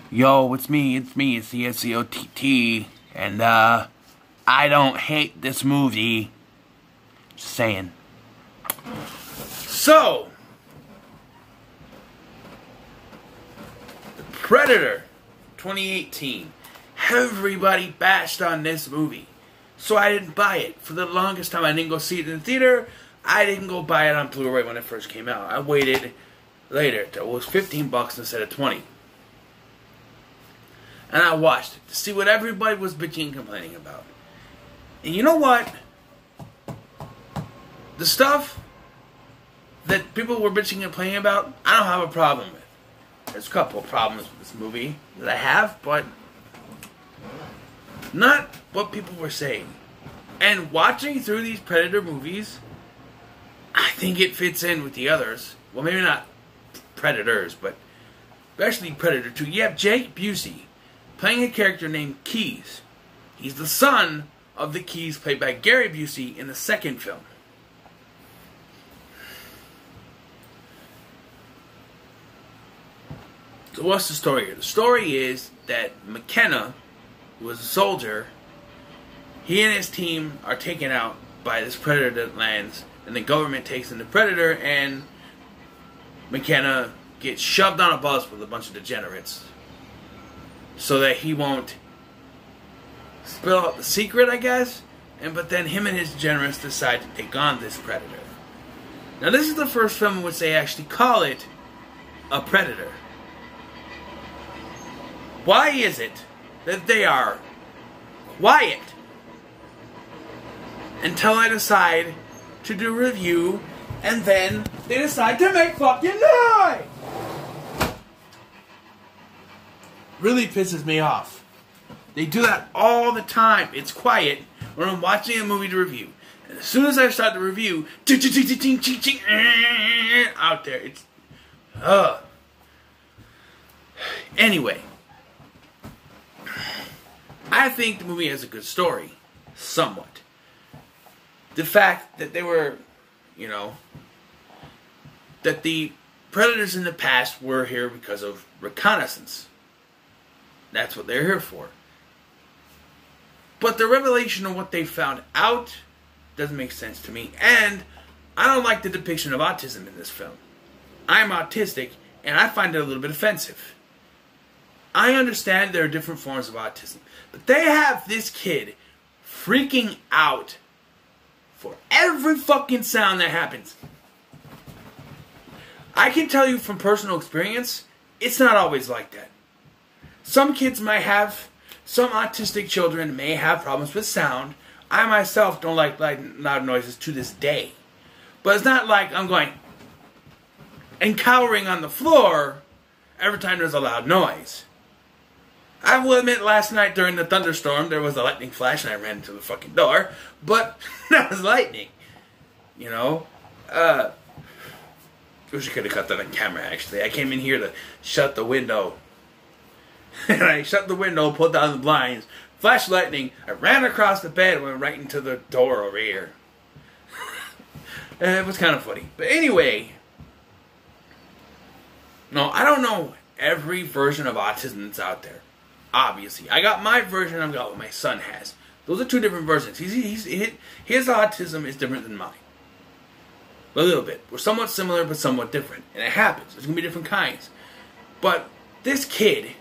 Yo, it's me, it's the SCOTT, and I don't hate this movie. Just saying. So, Predator 2018. Everybody bashed on this movie, so I didn't buy it. For the longest time, I didn't go see it in the theater. I didn't go buy it on Blu-ray when it first came out. I waited later. It was $15 instead of $20. And I watched it to see what everybody was bitching and complaining about. And you know what? The stuff that people were bitching and complaining about, I don't have a problem with. There's a couple of problems with this movie that I have, but not what people were saying. And watching through these Predator movies, I think it fits in with the others. Well, maybe not Predators, but especially Predator 2. You have Jake Busey playing a character named Keyes. He's the son of the Keyes played by Gary Busey in the second film. So what's the story here? The story is that McKenna, who was a soldier, he and his team are taken out by this predator that lands, and the government takes in the predator, and McKenna gets shoved on a bus with a bunch of degenerates so that he won't spill out the secret, I guess. But then him and his degenerates decide to take on this predator. Now this is the first film in which they actually call it a predator. Why is it that they are quiet until I decide to do a review, and then they decide to make fucking noise? Really pisses me off. They do that all the time. It's quiet when I'm watching a movie to review. And as soon as I start the review, out there, it's Anyway, I think the movie has a good story, somewhat. The fact that they were, that the predators in the past were here because of reconnaissance. That's what they're here for. But the revelation of what they found out doesn't make sense to me. And I don't like the depiction of autism in this film. I'm autistic, and I find it a little bit offensive. I understand there are different forms of autism, but they have this kid freaking out for every fucking sound that happens. I can tell you from personal experience, it's not always like that. Some kids might have, some autistic children may have problems with sound. I myself don't like loud noises to this day. But it's not like I'm going and cowering on the floor every time there's a loud noise. I will admit last night during the thunderstorm there was a lightning flash and I ran to the fucking door. But that was lightning. I wish I could have cut that on camera actually. I came in here to shut the window. And I shut the window, pulled down the blinds, flashed lightning, I ran across the bed and went right into the door over here. It was kind of funny. But anyway, no, I don't know every version of autism that's out there. Obviously. I got my version, I've got what my son has. Those are two different versions. His autism is different than mine. A little bit. We're somewhat similar, but somewhat different. And it happens. There's going to be different kinds. But this kid,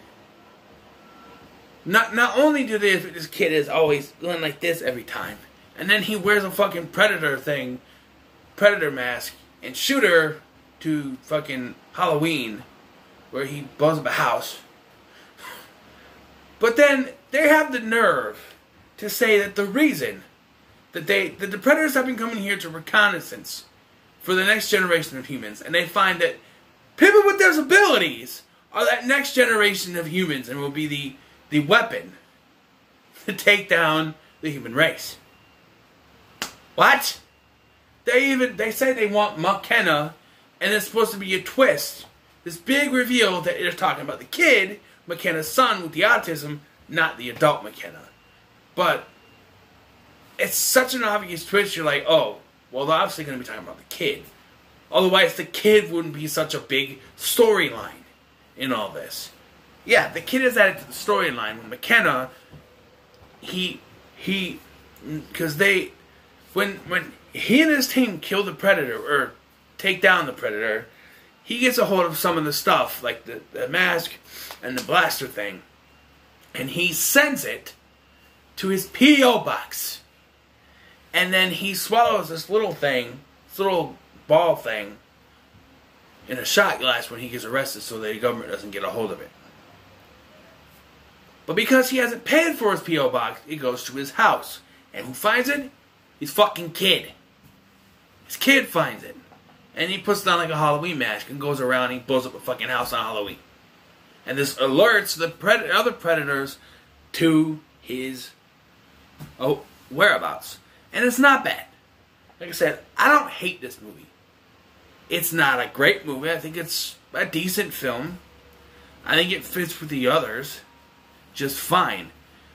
not only do this kid is always going like this every time, and then he wears a fucking predator mask, and shooter to fucking Halloween, where he blows up a house. But then they have the nerve to say that the reason that the predators have been coming here to reconnaissance for the next generation of humans, and they find that people with those abilities are that next generation of humans and will be the weapon to take down the human race. What? They say they want McKenna, and it's supposed to be a twist. This big reveal that they're talking about the kid, McKenna's son with the autism, not the adult McKenna. But it's such an obvious twist, you're like, oh, well, they're obviously going to be talking about the kid. Otherwise, the kid wouldn't be such a big storyline in all this. yeah, the kid is added to the storyline. When McKenna, because when he and his team kill the Predator, or take down the Predator, he gets a hold of some of the stuff, like the mask and the blaster thing, and he sends it to his P.O. box. And then he swallows this little thing, this little ball thing, in a shot glass when he gets arrested so that the government doesn't get a hold of it. But because he hasn't paid for his P.O. box, it goes to his house. And who finds it? His fucking kid. His kid finds it. And he puts it on like a Halloween mask and goes around and he blows up a fucking house on Halloween. And this alerts the other predators to his whereabouts. And it's not bad. Like I said, I don't hate this movie. It's not a great movie. I think it's a decent film. I think it fits with the others just fine.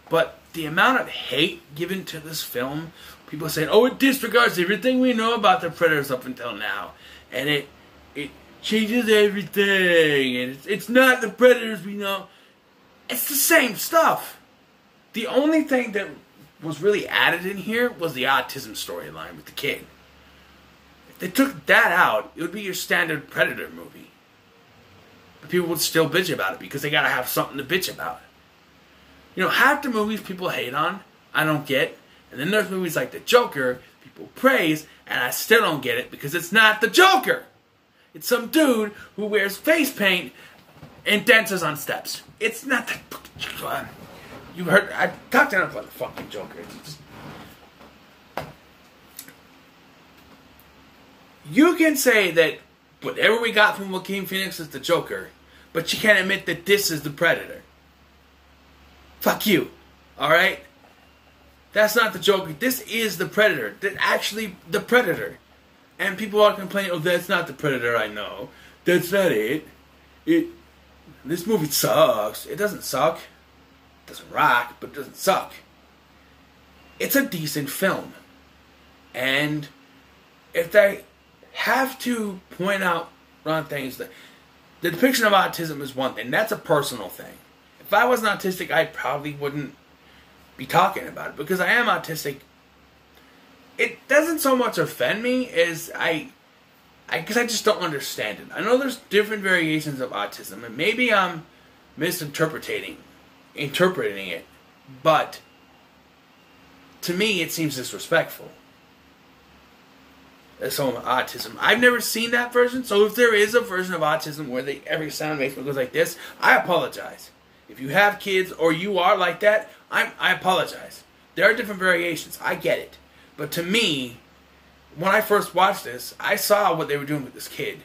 But the amount of hate given to this film, people saying, oh, it disregards everything we know about the Predators up until now. And it changes everything. And it's not the Predators we know. It's the same stuff. The only thing that was really added in here was the autism storyline with the kid. If they took that out, it would be your standard Predator movie. But people would still bitch about it because they gotta have something to bitch about. You know, half the movies people hate on, I don't get. And then there's movies like The Joker, people praise, and I still don't get it because it's not the Joker. It's some dude who wears face paint and dances on steps. It's not the... You heard... I talked enough about the fucking Joker. You can say that whatever we got from Joaquin Phoenix is the Joker, but you can't admit that this is the Predator. Fuck you. Alright? That's not the Joker. This is the Predator. That's actually the Predator. And people are complaining, oh, that's not the Predator I know. That's not it. This movie sucks. It doesn't suck. It doesn't rock, but it doesn't suck. It's a decent film. And if they have to point out wrong things, the depiction of autism is one thing. That's a personal thing. If I wasn't autistic, I probably wouldn't be talking about it. Because I am autistic. It doesn't so much offend me as because I just don't understand it. I know there's different variations of autism, and maybe I'm interpreting it, but to me it seems disrespectful. As someone with autism, I've never seen that version. So if there is a version of autism where every sound makes me goes like this, I apologize. If you have kids or you are like that, I apologize. There are different variations. I get it. But to me, when I first watched this, I saw what they were doing with this kid.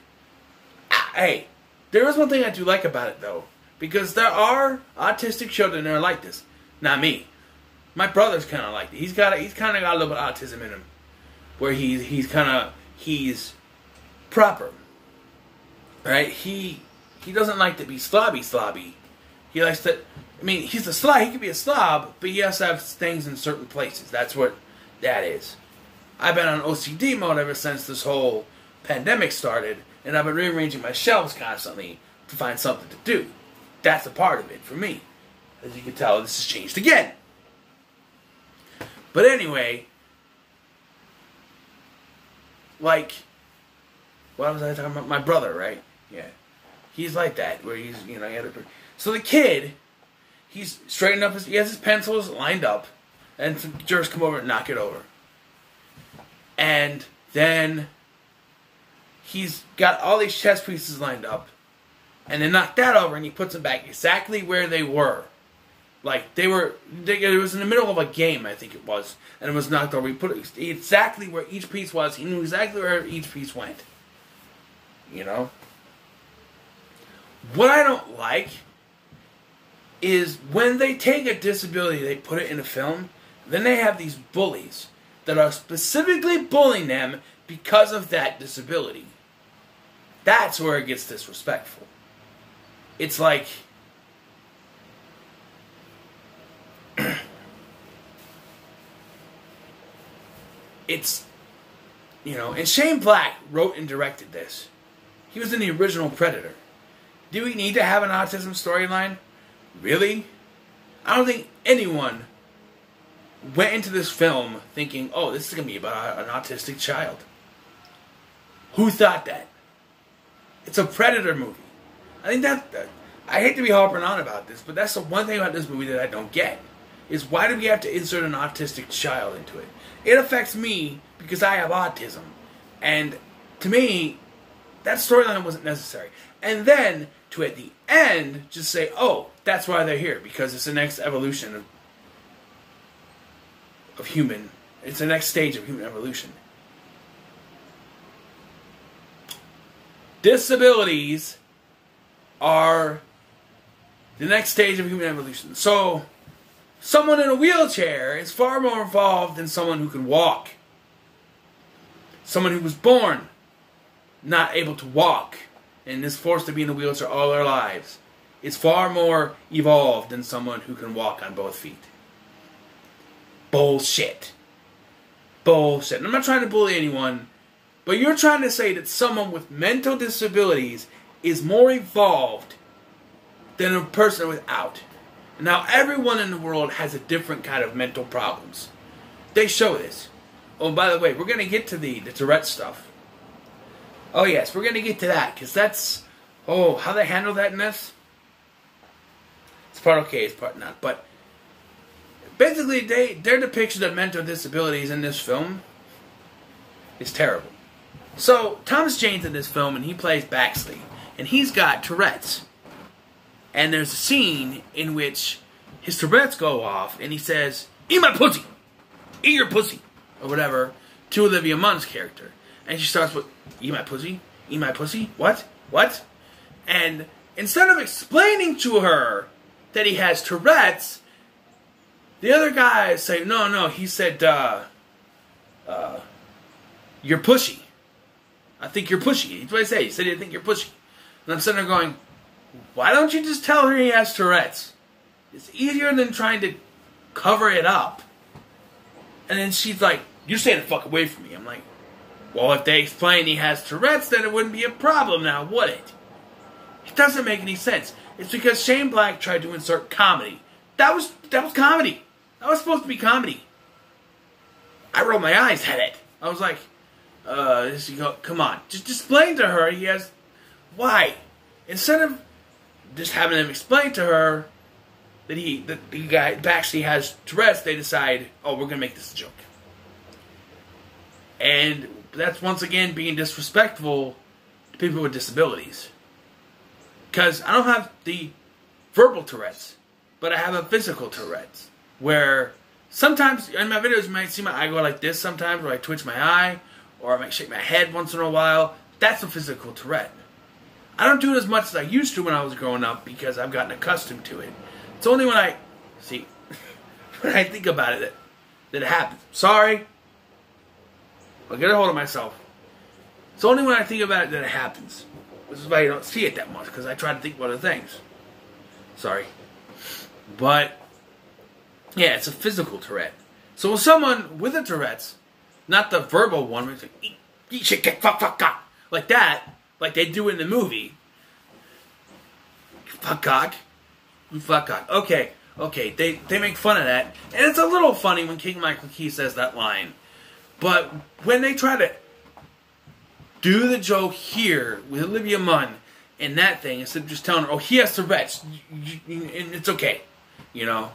Hey, there is one thing I do like about it, though. Because there are autistic children that are like this. Not me. My brother's kind of like it. He's kind of got a little bit of autism in him. Where he's proper. Right? He doesn't like to be slobby. He likes to... I mean, he's a slob. He can be a slob, but he has to have things in certain places. That's what that is. I've been on OCD mode ever since this whole pandemic started, and I've been rearranging my shelves constantly to find something to do. That's a part of it for me. As you can tell, this has changed again. But anyway, like, what was I talking about? My brother, right? Yeah. He's like that, where he's, he had a... So the kid, he's straightened up he has his pencils lined up, and some jerks come over and knock it over. And then he's got all these chess pieces lined up, and they knock that over, and he puts them back exactly where they were. Like, it was in the middle of a game, I think it was, and it was knocked over. He put it exactly where each piece was. He knew exactly where each piece went. You know? What I don't like is when they take a disability, they put it in a film, then they have these bullies that are specifically bullying them because of that disability. That's where it gets disrespectful. It's like... it's... and Shane Black wrote and directed this. He was in the original Predator. Do we need to have an autism storyline? Really? I don't think anyone went into this film thinking, oh, this is going to be about an autistic child. Who thought that? It's a Predator movie. I think I hate to be harping on about this, but that's the one thing about this movie that I don't get. Is why do we have to insert an autistic child into it? It affects me because I have autism. And to me, that storyline wasn't necessary. And then, to at the end, just say, oh, that's why they're here. Because it's the next evolution of human. It's the next stage of human evolution. Disabilities are the next stage of human evolution. So, someone in a wheelchair is far more involved than someone who can walk. Someone who was born not able to walk and is forced to be in a wheelchair all their lives is far more evolved than someone who can walk on both feet. Bullshit. Bullshit. And I'm not trying to bully anyone, but you're trying to say that someone with mental disabilities is more evolved than a person without. Now, everyone in the world has a different kind of mental problems. They show this. Oh, by the way, we're going to get to the Tourette stuff. Oh, yes, we're going to get to that, because that's... Oh, how they handle that in this? It's part okay, it's part not. But, basically, their depiction of mental disabilities in this film is terrible. So, Thomas Jane's in this film, and he plays Baxley. And he's got Tourette's. And there's a scene in which his Tourette's go off, and he says, "Eat my pussy! Eat your pussy!" Or whatever, to Olivia Munn's character. And she starts with, "Eat my pussy? Eat my pussy? What? What?" And instead of explaining to her that he has Tourette's, the other guys say, no, he said, "You're pushy. I think you're pushy." That's what I say. He said, "I think you're pushy." And I'm sitting there going, why don't you just tell her he has Tourette's? It's easier than trying to cover it up. And then she's like, "You stay the fuck away from me." I'm like, well, if they explain he has Tourette's, then it wouldn't be a problem now, would it? It doesn't make any sense. It's because Shane Black tried to insert comedy. That was comedy. That was supposed to be comedy. I rolled my eyes at it. I was like, come on. Just explain to her he has... Why? Instead of just having them explain to her that the guy actually has Tourette's, they decide, oh, we're going to make this a joke. And that's once again being disrespectful to people with disabilities. Because I don't have the verbal Tourette's, but I have a physical Tourette's. Where sometimes in my videos you might see my eye go like this sometimes, or I twitch my eye, or I might shake my head once in a while. That's a physical Tourette. I don't do it as much as I used to when I was growing up because I've gotten accustomed to it. It's only when I think about it that it happens. Sorry. I'll get a hold of myself. It's only when I think about it that it happens. This is why you don't see it that much, because I try to think of other things. Sorry. But, yeah, it's a physical Tourette. So with someone with a Tourette's, not the verbal one, where it's like, eat shit, get fuck, like that, like they do in the movie. Fuck cock. You fuck cock. Okay, they make fun of that. And it's a little funny when King Michael Key says that line. But when they try to do the joke here with Olivia Munn and that thing, instead of just telling her, oh, he has Tourette's, and it's okay. You know?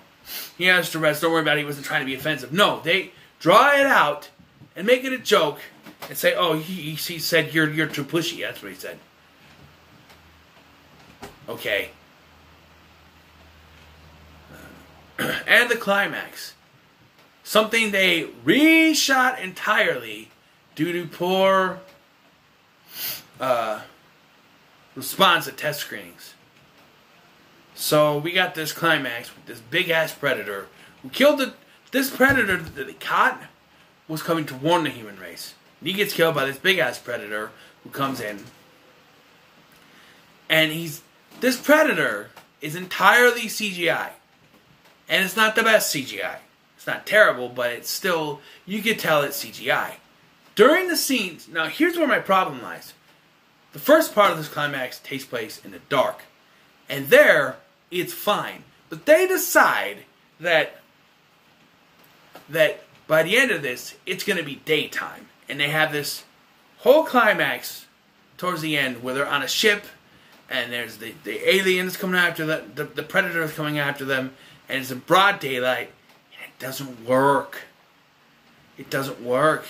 He has Tourette's, don't worry about it, he wasn't trying to be offensive. No, they draw it out and make it a joke and say, oh, he said you're too pushy. That's what he said. Okay. And the climax. Something they reshot entirely due to poor response at test screenings. So we got this climax with this big-ass predator who killed this predator that they caught was coming to warn the human race. And he gets killed by this big-ass predator who comes in. And this predator is entirely CGI. And it's not the best CGI. It's not terrible, but it's still, you can tell it's CGI. During the scenes, now here's where my problem lies. The first part of this climax takes place in the dark. And there, it's fine. But they decide that by the end of this, it's going to be daytime. And they have this whole climax towards the end where they're on a ship and there's the aliens coming after them, the predators coming after them, and it's in broad daylight, and it doesn't work. It doesn't work.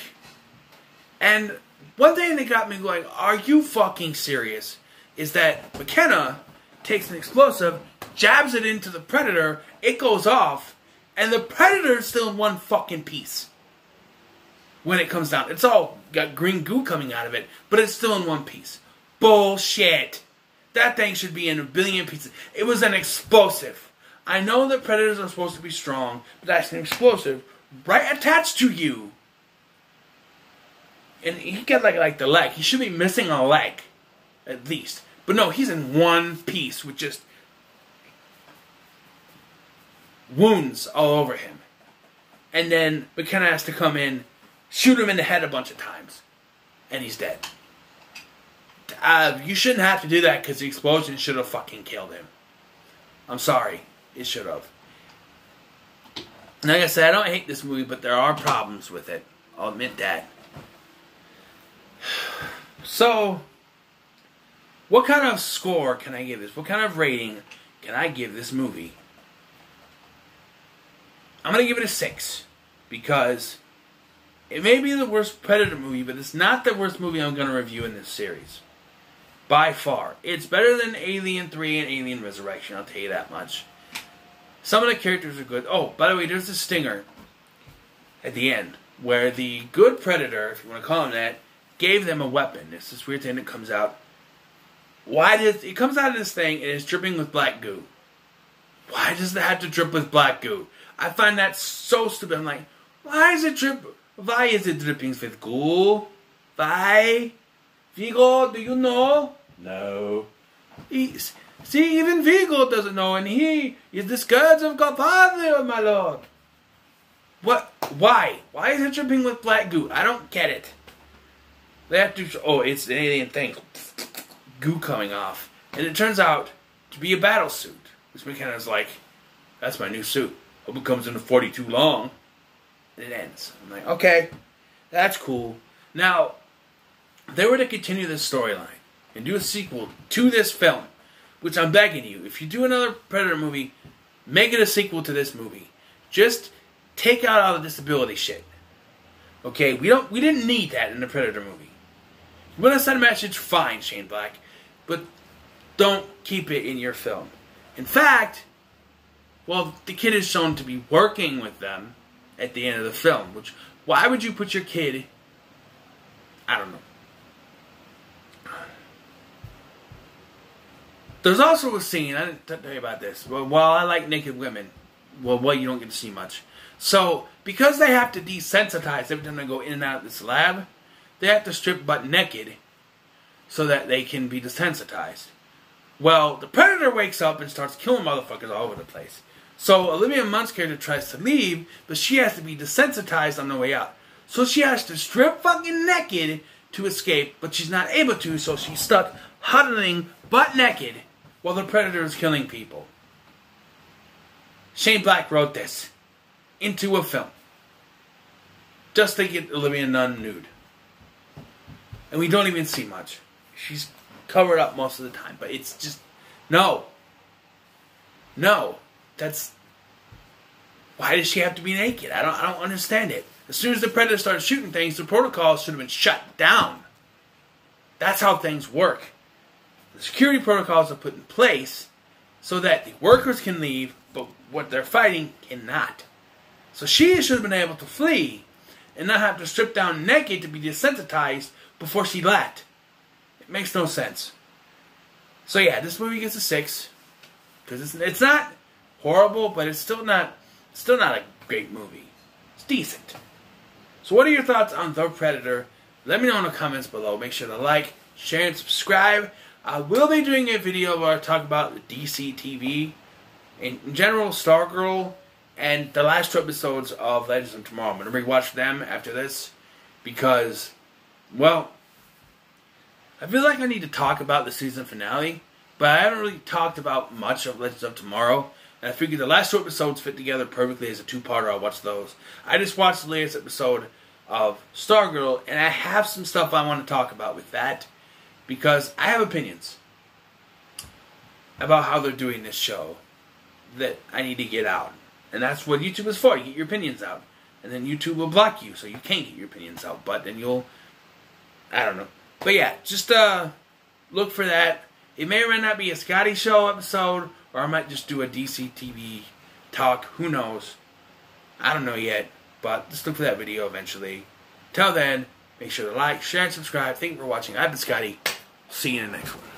And one thing that got me going, are you fucking serious, is that McKenna takes an explosive, jabs it into the predator, it goes off, and the predator's still in one fucking piece. When it comes down. It's all got green goo coming out of it, but it's still in one piece. Bullshit. That thing should be in a billion pieces. It was an explosive. I know that predators are supposed to be strong, but that's an explosive right attached to you. And he got like the leg. He should be missing a leg, at least. But no, he's in one piece with just wounds all over him. And then McKenna has to come in, shoot him in the head a bunch of times, and he's dead. You shouldn't have to do that because the explosion should have fucking killed him. I'm sorry. It should have. Like I said, I don't hate this movie, but there are problems with it. I'll admit that. So, what kind of score can I give this? What kind of rating can I give this movie? I'm going to give it a 6. Because it may be the worst Predator movie, but it's not the worst movie I'm going to review in this series. By far. It's better than Alien 3 and Alien Resurrection, I'll tell you that much. Some of the characters are good. Oh, by the way, there's a stinger at the end, where the good Predator, if you want to call him that, gave them a weapon. It's this weird thing that comes out. It comes out of this thing and it's dripping with black goo. Why does it have to drip with black goo? I find that so stupid. I'm like, why is it dripping with goo? Why? Vigo, do you know? No. See, even Vigo doesn't know, and he is the scourge of Godfather, my lord. What? Why? Why is it dripping with black goo? I don't get it. They have to. Oh, it's an alien thing. Goo coming off, and it turns out to be a battle suit. Which McKenna's like, that's my new suit. Hope it comes in a 42 long. And it ends. I'm like, okay, that's cool. Now, if they were to continue this storyline and do a sequel to this film, which I'm begging you, if you do another Predator movie, make it a sequel to this movie. Just take out all the disability shit. Okay, we didn't need that in the Predator movie. You want to send a message, fine, Shane Black, but don't keep it in your film. In fact, well, the kid is shown to be working with them at the end of the film. Which, why would you put your kid? I don't know. There's also a scene, I didn't tell you about this, but while I like naked women, well, you don't get to see much. So, because they have to desensitize every time they go in and out of this lab, they have to strip butt naked so that they can be desensitized. Well, the Predator wakes up and starts killing motherfuckers all over the place. So, Olivia Munn's character tries to leave, but she has to be desensitized on the way out. So she has to strip fucking naked to escape, but she's not able to, so she's stuck huddling butt naked while the Predator is killing people. Shane Black wrote this into a film just to get Olivia Munn nude. And we don't even see much. She's covered up most of the time, but it's just, no. No. That's, why does she have to be naked? I don't understand it. As soon as the Predator started shooting things, the protocol should have been shut down. That's how things work. The security protocols are put in place so that the workers can leave, but what they're fighting cannot. So she should have been able to flee and not have to strip down naked to be desensitized before she left. It makes no sense. So yeah, this movie gets a 6 because it's not horrible, but it's still not a great movie. It's decent. So what are your thoughts on The Predator? Let me know in the comments below. Make sure to like, share, and subscribe. I will be doing a video where I talk about the DC TV, in general, Stargirl, and the last 2 episodes of Legends of Tomorrow. I'm going to rewatch them after this because, well, I feel like I need to talk about the season finale, But I haven't really talked about much of Legends of Tomorrow. And I figured the last 2 episodes fit together perfectly as a 2-parter. I'll watch those. I just watched the latest episode of Stargirl, and I have some stuff I want to talk about with that. Because I have opinions about how they're doing this show that I need to get out. And that's what YouTube is for. You get your opinions out. And then YouTube will block you, so you can't get your opinions out. But then you'll... I don't know. But yeah, just look for that. It may or may not be a Scotty Show episode, or I might just do a DC TV talk. Who knows? I don't know yet. But just look for that video eventually. Till then, make sure to like, share, and subscribe. Thank you for watching. I've been Scotty. See you in the next one.